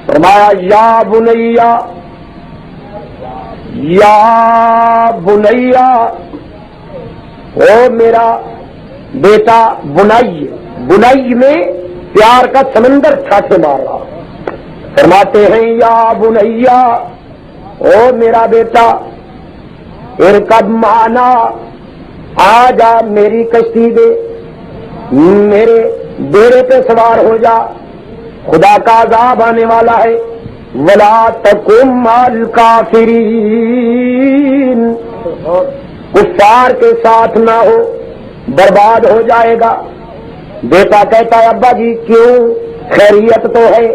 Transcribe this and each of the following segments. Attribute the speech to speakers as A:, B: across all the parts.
A: فرمایا یا بنیا او میرا بیٹا، بنائی میں پیار کا سمندر چھاٹے مار رہا. فرماتے ہیں یا بنیا او میرا بیٹا، ارکب معنا، آ جا میری کشتی دے، میرے بیڑے پہ سوار ہو جا، خدا کا عذاب آنے والا ہے. ولا تکن مع الکافرین، کفار کے ساتھ نہ ہو، برباد ہو جائے گا. بیٹا کہتا ہے ابا جی کیوں، خیریت تو ہے.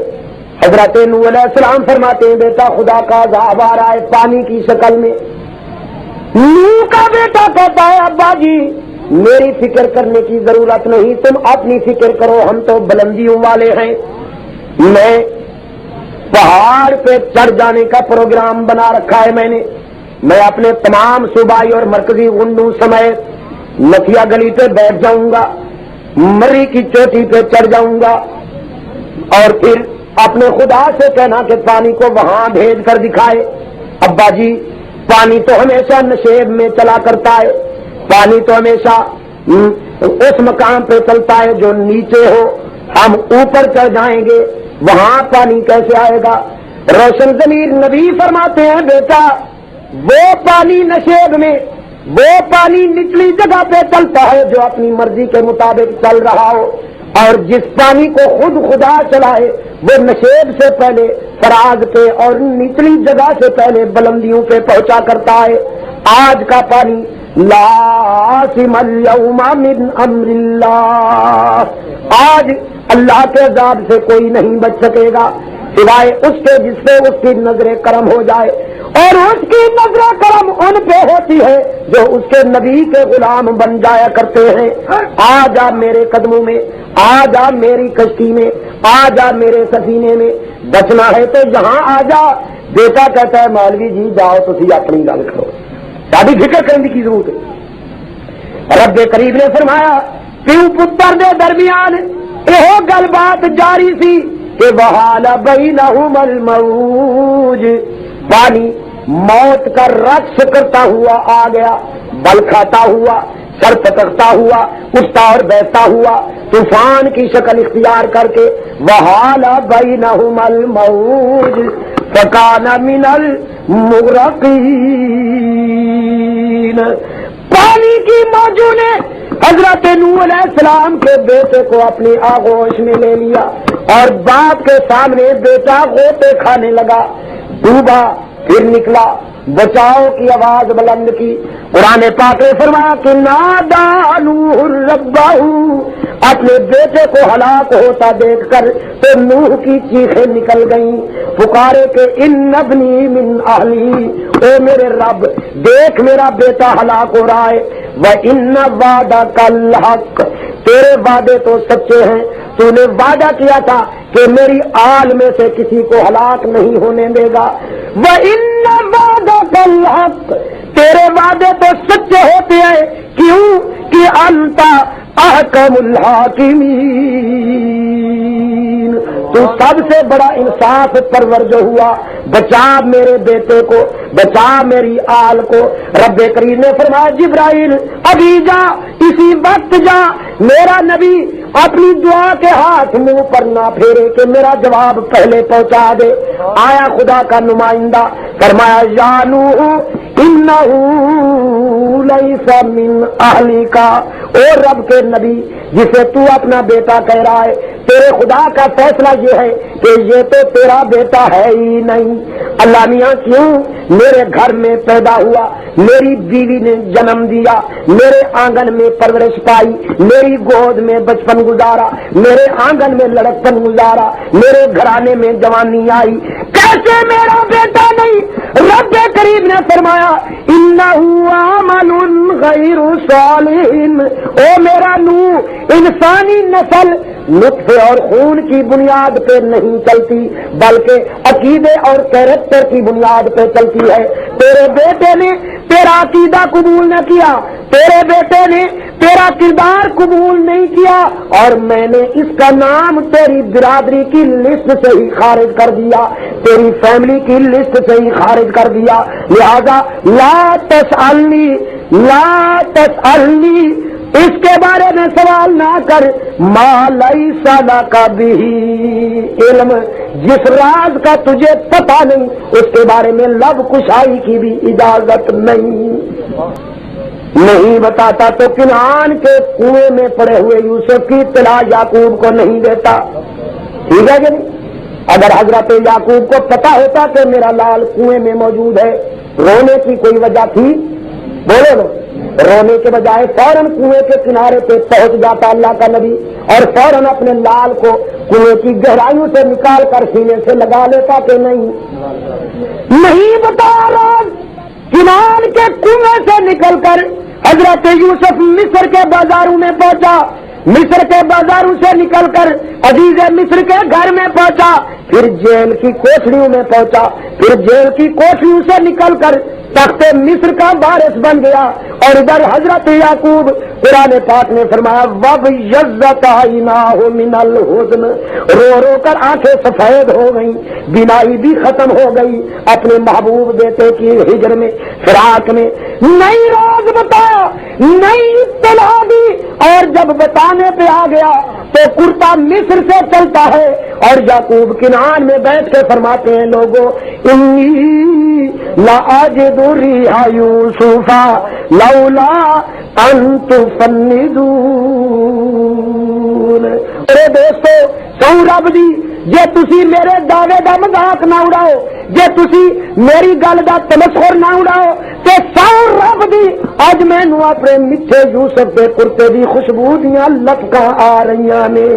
A: حضرت نوح علیہ السلام فرماتے ہیں بیٹا خدا کا عذاب آ رہا ہے پانی کی شکل میں. نوح کا بیٹا کہتا ہے ابا جی میری فکر کرنے کی ضرورت نہیں، تم اپنی فکر کرو، ہم تو بلندیوں والے ہیں. میں پہاڑ پہ چڑھ جانے کا پروگرام بنا رکھا ہے میں اپنے تمام صوبائی اور مرکزی گنڈوں سمیت نتھیا گلی پہ بیٹھ جاؤں گا، مری کی چوٹی پہ چڑھ جاؤں گا، اور پھر اپنے خدا سے کہنا کہ پانی کو وہاں بھیج کر دکھائے. ابا جی پانی تو ہمیشہ نشیب میں چلا کرتا ہے، پانی تو ہمیشہ اس مقام پہ چلتا ہے جو نیچے ہو. ہم اوپر چڑھ جائیں گے وہاں پانی کیسے آئے گا؟ روشن ضمیر نبی فرماتے ہیں بیٹا وہ پانی نشیب میں، وہ پانی نچلی جگہ پہ چلتا ہے جو اپنی مرضی کے مطابق چل رہا ہو، اور جس پانی کو خود خدا چلائے وہ نشیب سے پہلے فراز پہ اور نچلی جگہ سے پہلے بلندیوں پہ پہنچا کرتا ہے. آج کا پانی لا عاصم اليوم من امر اللہ، آج اللہ کے عذاب سے کوئی نہیں بچ سکے گا سوائے اس کے جس پہ اس کی نظر کرم ہو جائے، اور اس کی نظر کرم ان پہ ہوتی ہے جو اس کے نبی کے غلام بن جایا کرتے ہیں. آ جا میرے قدموں میں، آ جا میری کشتی میں، آ جا میرے سفینے میں، بچنا ہے تو یہاں آ جا. بیٹا کہتا ہے مولوی جی جاؤ تسی اپنی گل کرو، ساری فکر کرنے کی ضرورت ہے. رب کریم نے فرمایا پیو پتر دے درمیان یہ گل بات جاری سی کہ وحال بینہم الموج، پانی موت کا رقص کرتا ہوا آ گیا، بل کھاتا ہوا، سر پٹکتا ہوا، اٹھتا اور بیٹھتا ہوا، طوفان کی شکل اختیار کر کے. وحال بینہم الموج فکان من المغرقین، پانی کی موجوں نے حضرت نوح علیہ السلام کے بیٹے کو اپنی آغوش میں لے لیا اور باپ کے سامنے بیٹا غوطے کھانے لگا، ڈوبا پھر نکلا، بچاؤ کی آواز بلند کی. قرآن پاک نے فرمایا کہ نادا نوح ربہ، اپنے بیٹے کو ہلاک ہوتا دیکھ کر تو نوح کی چیخیں نکل گئیں، پکارے کہ ان ابنی من اہلی، اے میرے رب دیکھ میرا بیٹا ہلاک ہو رہا ہے. وَإِنَّ وَعْدَكَ الْحَقُّ، تیرے وعدے تو سچے ہیں، تو نے وعدہ کیا تھا کہ میری آل میں سے کسی کو ہلاک نہیں ہونے دے گا. وَإِنَّ وَعْدَكَ الْحَقُّ، تیرے وعدے تو سچے ہوتے ہیں، کیوں کہ انت احکم الحاکمین، تو سب سے بڑا انصاف پرور جو ہوا، بچا میرے بیٹے کو، بچا میری آل کو. رب کریم نے فرمایا جبرائیل ابھی جا، اسی وقت جا، میرا نبی اپنی دعا کے ہاتھ منہ پر نہ پھیرے کہ میرا جواب پہلے پہنچا دے. آیا خدا کا نمائندہ، فرمایا یا نوح انہ لیس من اہلک، او رب کے نبی جسے تو اپنا بیٹا کہہ رہا ہے، تیرے خدا کا فیصلہ یہ ہے کہ یہ تو تیرا بیٹا ہے ہی نہیں. اللہ میاں کیوں میرے گھر میں پیدا ہوا، میری بیوی نے جنم دیا، میرے آنگن میں پرورش پائی، میری گود میں بچپن گزارا، میرے آنگن میں لڑکپن گزارا، میرے گھرانے میں جوانی آئی، کیسے میرا بیٹا نہیں؟ رب کریم نے فرمایا انہ عمل غیر صالح، او میرا نوح انسانی نسل نطفے اور خون کی بنیاد پہ نہیں چلتی بلکہ عقیدے اور کیریکٹر کی بنیاد پہ چلتی ہے. تیرے بیٹے نے تیرا عقیدہ قبول نہ کیا، تیرے بیٹے نے تیرا کردار قبول نہیں کیا اور میں نے اس کا نام تیری برادری کی لسٹ سے ہی خارج کر دیا، تیری فیملی کی لسٹ سے ہی خارج کر دیا، لہذا لا تسألنی اس کے بارے میں سوال نہ کر، ما لیس لک بہ علم، جس راز کا تجھے پتہ نہیں اس کے بارے میں لب کشائی کی بھی اجازت نہیں بتاتا تو کنعان کے کنویں میں پڑے ہوئے یوسف کی اطلاع یعقوب کو نہیں دیتا، ٹھیک ہے کہ نہیں؟ اگر حضرت یعقوب کو پتا ہوتا کہ میرا لال کنویں میں موجود ہے، رونے کی کوئی وجہ تھی؟ بولو نا، رونے کے بجائے فوراً کنویں کے کنارے پہ پہنچ جاتا اللہ کا نبی اور فوراً اپنے لال کو کنویں کی گہرائیوں سے نکال کر سینے سے لگا لیتا کہ نہیں بتا رہا۔ کنان کے کنویں سے نکل کر حضرت یوسف مصر کے بازاروں میں پہنچا، مصر کے بازاروں سے نکل کر عزیز مصر کے گھر میں پہنچا، پھر جیل کی کوٹڑیوں میں پہنچا، پھر جیل کی کوٹڑیوں سے نکل کر تخت مصر کا وارث بن گیا، اور ادھر حضرت یعقوب قرآن پاک نے فرمایا وَابْيَضَّتْ عَيْنَاهُ مِنَ الْحُزْنِ، رو رو کر آنکھیں سفید ہو گئیں، بینائی بھی ختم ہو گئی اپنے محبوب بیٹے کی ہجر میں، فراق میں، نئی راز بتایا، نئی اطلاع دی، اور جب بتانے پہ آ گیا تو کرتا مصر سے چلتا ہے، اور یعقوب کنعان میں بیٹھ کے فرماتے ہیں لوگوں انی لَأَجِدُ رِیحَ یوسف لولا ان تفندون۔ ارے دوستو سو رب دی، جے تسی میرے دعوے دا مذاق نہ اڑاؤ، جے تسی میری گل دا تمسخر نہ اڑاؤ تے سو رب دی اج مینوں اپنے میٹھے یوسف دے کرتے دی خوشبو دیاں لپکاں آ رہیاں نے۔